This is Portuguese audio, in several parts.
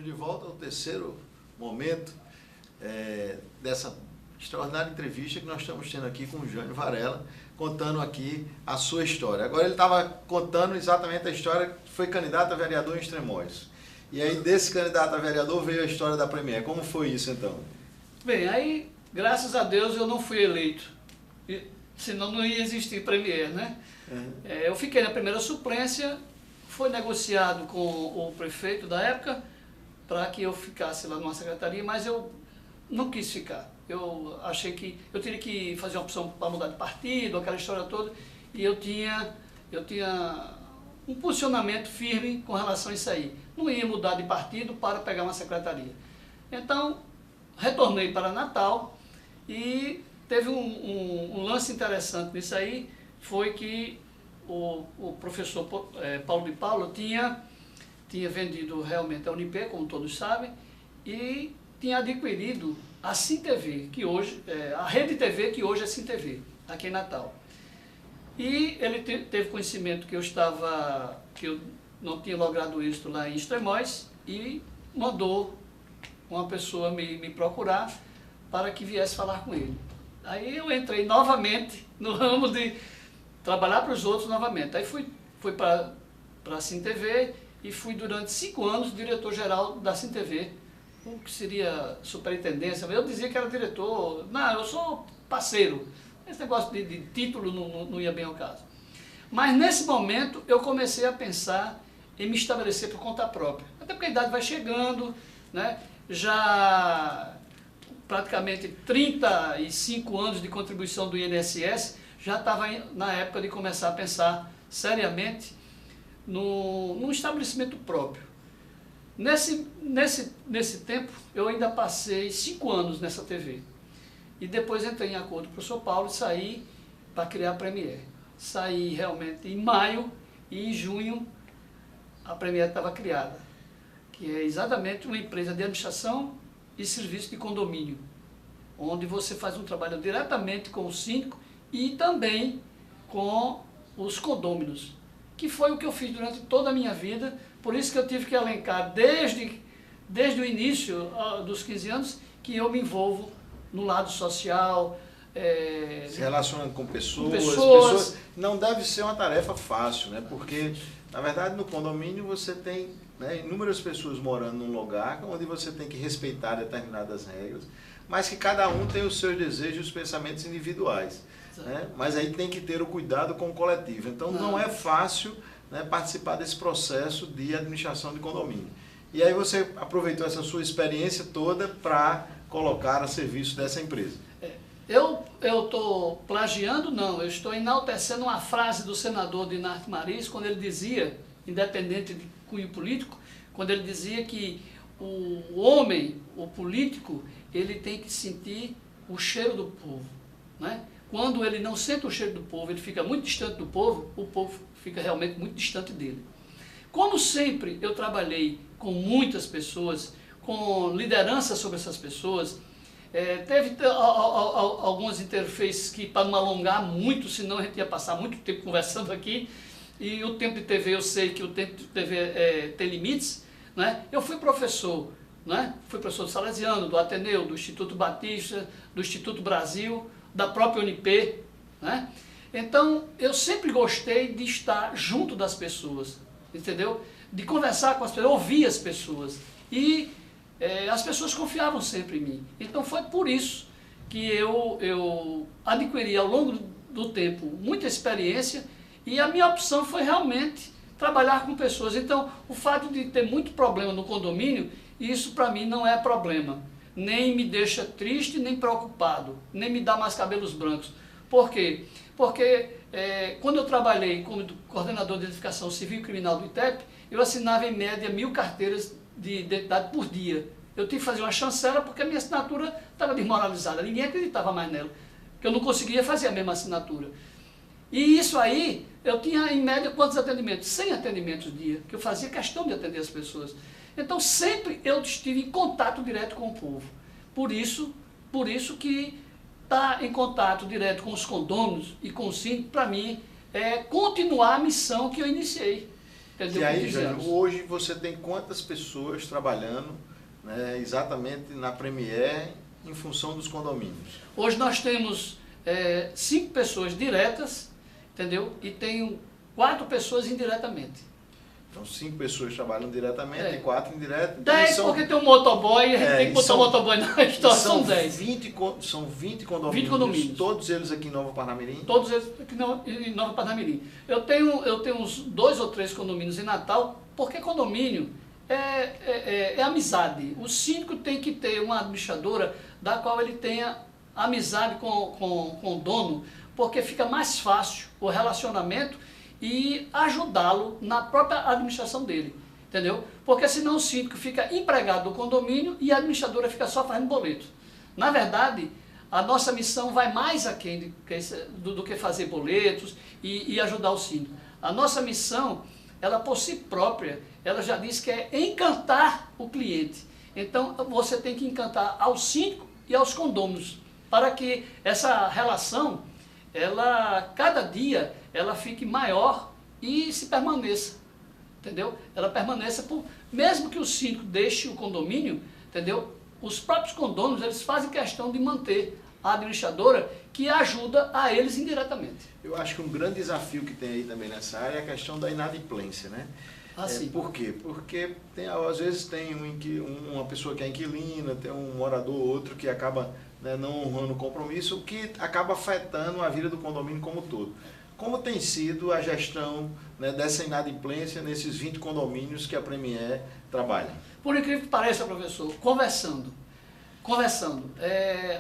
de volta ao terceiro momento dessa extraordinária entrevista que nós estamos tendo aqui com o Jânio Varela, contando aqui a sua história. Agora ele estava contando exatamente a história que foi candidato a vereador em Extremóis. E aí desse candidato a vereador veio a história da Premier. Como foi isso então? Bem, aí graças a Deus eu não fui eleito, senão não ia existir Premier, né? Eu fiquei na primeira suplência, foi negociado com o prefeito da época para que eu ficasse lá numa secretaria, mas eu não quis ficar. Eu achei que eu teria que fazer uma opção para mudar de partido, aquela história toda, e eu tinha um posicionamento firme com relação a isso aí. Não ia mudar de partido para pegar uma secretaria. Então, retornei para Natal e teve um lance interessante nisso aí, foi que o professor Paulo de Paula tinha vendido realmente a Unip, como todos sabem, e tinha adquirido a Sim TV, que hoje, a Rede TV, que hoje é Sim TV, aqui em Natal. E ele teve conhecimento que eu não tinha logrado êxito lá em Extremóis e mandou uma pessoa me procurar para que viesse falar com ele. Aí eu entrei novamente no ramo de trabalhar para os outros novamente. Aí fui para a Sim TV e fui durante 5 anos diretor-geral da Sim TV, o que seria superintendência. Eu dizia que era diretor, não, eu sou parceiro. Esse negócio de título não ia bem ao caso. Mas nesse momento eu comecei a pensar em me estabelecer por conta própria. Até porque a idade vai chegando, né? Já praticamente 35 anos de contribuição do INSS, já estava na época de começar a pensar seriamente num estabelecimento próprio. Nesse tempo, eu ainda passei 5 anos nessa TV. E depois entrei em acordo com o professor Paulo e saí para criar a Premier. Saí realmente em maio e em junho a Premier estava criada, que é exatamente uma empresa de administração e serviço de condomínio, onde você faz um trabalho diretamente com o síndico e também com os condôminos, que foi o que eu fiz durante toda a minha vida. Por isso que eu tive que elencar desde o início dos 15 anos que eu me envolvo no lado social. Se relacionando com pessoas. Não deve ser uma tarefa fácil, né? Porque, na verdade, no condomínio você tem, né, inúmeras pessoas morando num lugar onde você tem que respeitar determinadas regras, mas que cada um tem os seus desejos e os pensamentos individuais. Né? Mas aí tem que ter o cuidado com o coletivo. Então não é fácil, né, participar desse processo de administração de condomínio. E aí você aproveitou essa sua experiência toda para colocar a serviço dessa empresa. Eu estou plagiando? Não, eu estou enaltecendo uma frase do senador Dinarte Mariz, quando ele dizia, independente de cunho político, quando ele dizia que o homem, o político, ele tem que sentir o cheiro do povo, né? Quando ele não sente o cheiro do povo, ele fica muito distante do povo, o povo fica realmente muito distante dele. Como sempre eu trabalhei com muitas pessoas, com liderança sobre essas pessoas, teve algumas interfaces que, para não alongar muito, senão a gente ia passar muito tempo conversando aqui, e o tempo de TV, eu sei que o tempo de TV tem limites, né? Eu fui professor, né? Fui professor do Salesiano, do Ateneu, do Instituto Batista, do Instituto Brasil, da própria Unip, né? Então, eu sempre gostei de estar junto das pessoas, entendeu? De conversar com as pessoas, ouvir as pessoas. E as pessoas confiavam sempre em mim. Então, foi por isso que eu adquiri ao longo do tempo muita experiência e a minha opção foi realmente trabalhar com pessoas. Então, o fato de ter muito problema no condomínio, isso para mim não é problema. Nem me deixa triste, nem preocupado, nem me dá mais cabelos brancos. Por quê? Porque quando eu trabalhei como coordenador de edificação civil e criminal do ITEP, eu assinava em média 1000 carteiras de identidade por dia. Eu tive que fazer uma chancela porque a minha assinatura estava desmoralizada, ninguém acreditava mais nela, que eu não conseguia fazer a mesma assinatura. E isso aí, eu tinha em média quantos atendimentos? 100 atendimentos por dia, que eu fazia questão de atender as pessoas. Então sempre eu estive em contato direto com o povo. Por isso que estar em contato direto com os condôminos e com o síndico, para mim, é continuar a missão que eu iniciei. entendeu? E aí, Jânio, hoje você tem quantas pessoas trabalhando, né, exatamente na Premier em função dos condomínios? Hoje nós temos 5 pessoas diretas, entendeu? E tenho 4 pessoas indiretamente. Então, 5 pessoas trabalham diretamente e 4 indiretas. 10 porque tem um motoboy e a gente tem que botar um motoboy na história, são 10. São 20 condomínios, todos eles aqui em Nova Parnamirim? Todos eles aqui em Nova Parnamirim. Eu tenho uns 2 ou 3 condomínios em Natal, porque condomínio é amizade. O síndico tem que ter uma administradora da qual ele tenha amizade com o dono, porque fica mais fácil o relacionamento e ajudá-lo na própria administração dele, entendeu? Porque senão o síndico fica empregado do condomínio e a administradora fica só fazendo boleto. Na verdade, a nossa missão vai mais aquém do que fazer boletos e ajudar o síndico. A nossa missão, ela por si própria, ela já diz que é encantar o cliente. Então, você tem que encantar ao síndico e aos condôminos, para que essa relação, cada dia, ela fique maior e se permaneça, entendeu? Ela permaneça, mesmo que o síndico deixe o condomínio, entendeu? Os próprios condôminos, eles fazem questão de manter a administradora, que ajuda a eles indiretamente. Eu acho que um grande desafio que tem aí também nessa área é a questão da inadimplência, né? Sim. Por quê? Porque às vezes tem uma pessoa que é inquilina, tem um morador ou outro que acaba, né, não honrando o compromisso, que acaba afetando a vida do condomínio como um todo. Como tem sido a gestão, né, dessa inadimplência nesses 20 condomínios que a Premier trabalha? Por incrível que pareça, professor, conversando.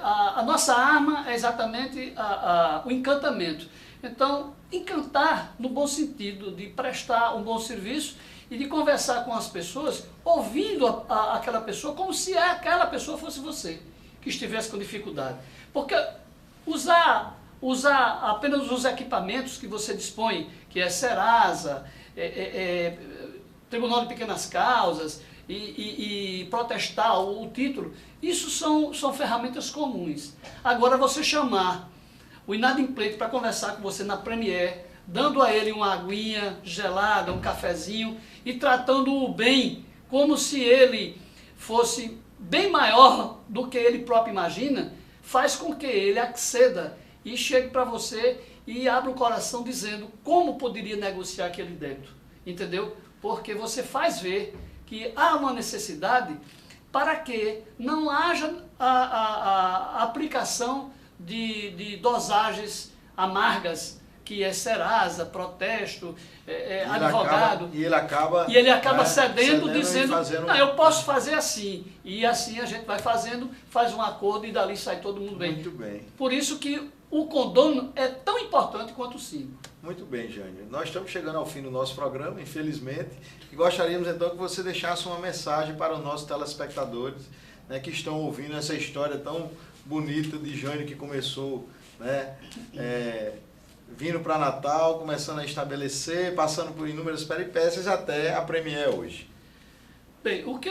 A nossa arma é exatamente o encantamento. Então, encantar no bom sentido de prestar um bom serviço e de conversar com as pessoas, ouvindo aquela pessoa como se aquela pessoa fosse você, que estivesse com dificuldade. Porque usar apenas os equipamentos que você dispõe, que é Serasa, Tribunal de Pequenas Causas, e protestar o título, isso são ferramentas comuns. Agora, você chamar o inadimplente para conversar com você na Premier, dando a ele uma aguinha gelada, um cafezinho, e tratando-o bem, como se ele fosse bem maior do que ele próprio imagina, faz com que ele acceda e chegue para você e abra o coração dizendo como poderia negociar aquele débito, entendeu? Porque você faz ver que há uma necessidade para que não haja a aplicação de dosagens amargas, que é Serasa, protesto, advogado. E ele acaba cedendo dizendo, não, eu posso fazer assim. E assim a gente vai fazendo, faz um acordo e dali sai todo mundo bem. Muito bem. Por isso que o condômino é tão importante quanto o síndico. Muito bem, Jânio. Nós estamos chegando ao fim do nosso programa, infelizmente, e gostaríamos então que você deixasse uma mensagem para os nossos telespectadores, né, que estão ouvindo essa história tão bonita de Jânio, que começou, né, vindo para Natal, começando a estabelecer, passando por inúmeras peripécias até a Premier hoje. Bem, o que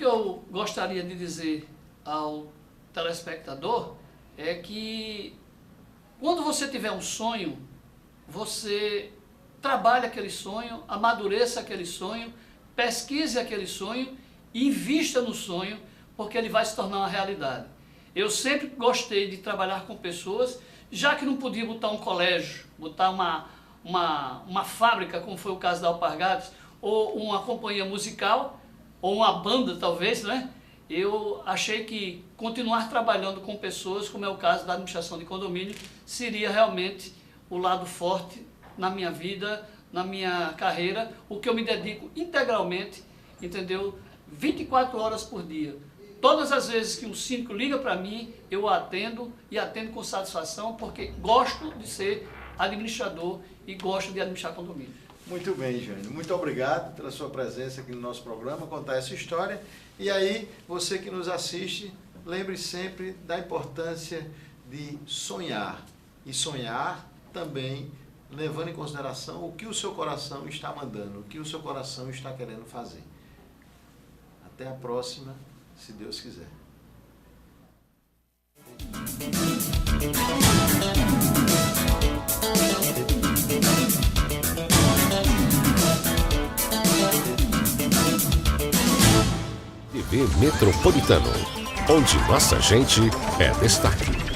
eu gostaria de dizer ao telespectador é que quando você tiver um sonho, você trabalhe aquele sonho, amadureça aquele sonho, pesquise aquele sonho e invista no sonho, porque ele vai se tornar uma realidade. Eu sempre gostei de trabalhar com pessoas, já que não podia botar um colégio, botar uma fábrica, como foi o caso da Alpargatas, ou uma companhia musical, ou uma banda talvez, né? Eu achei que continuar trabalhando com pessoas, como é o caso da administração de condomínio, seria realmente o lado forte na minha vida, na minha carreira, o que eu me dedico integralmente, entendeu? 24 horas por dia. Todas as vezes que um síndico liga para mim, eu atendo e atendo com satisfação, porque gosto de ser administrador e gosto de administrar condomínio. Muito bem, Jânio. Muito obrigado pela sua presença aqui no nosso programa, contar essa história. E aí, você que nos assiste, lembre sempre da importância de sonhar. E sonhar também levando em consideração o que o seu coração está mandando, o que o seu coração está querendo fazer. Até a próxima, se Deus quiser. TV Metropolitano, onde nossa gente é destaque.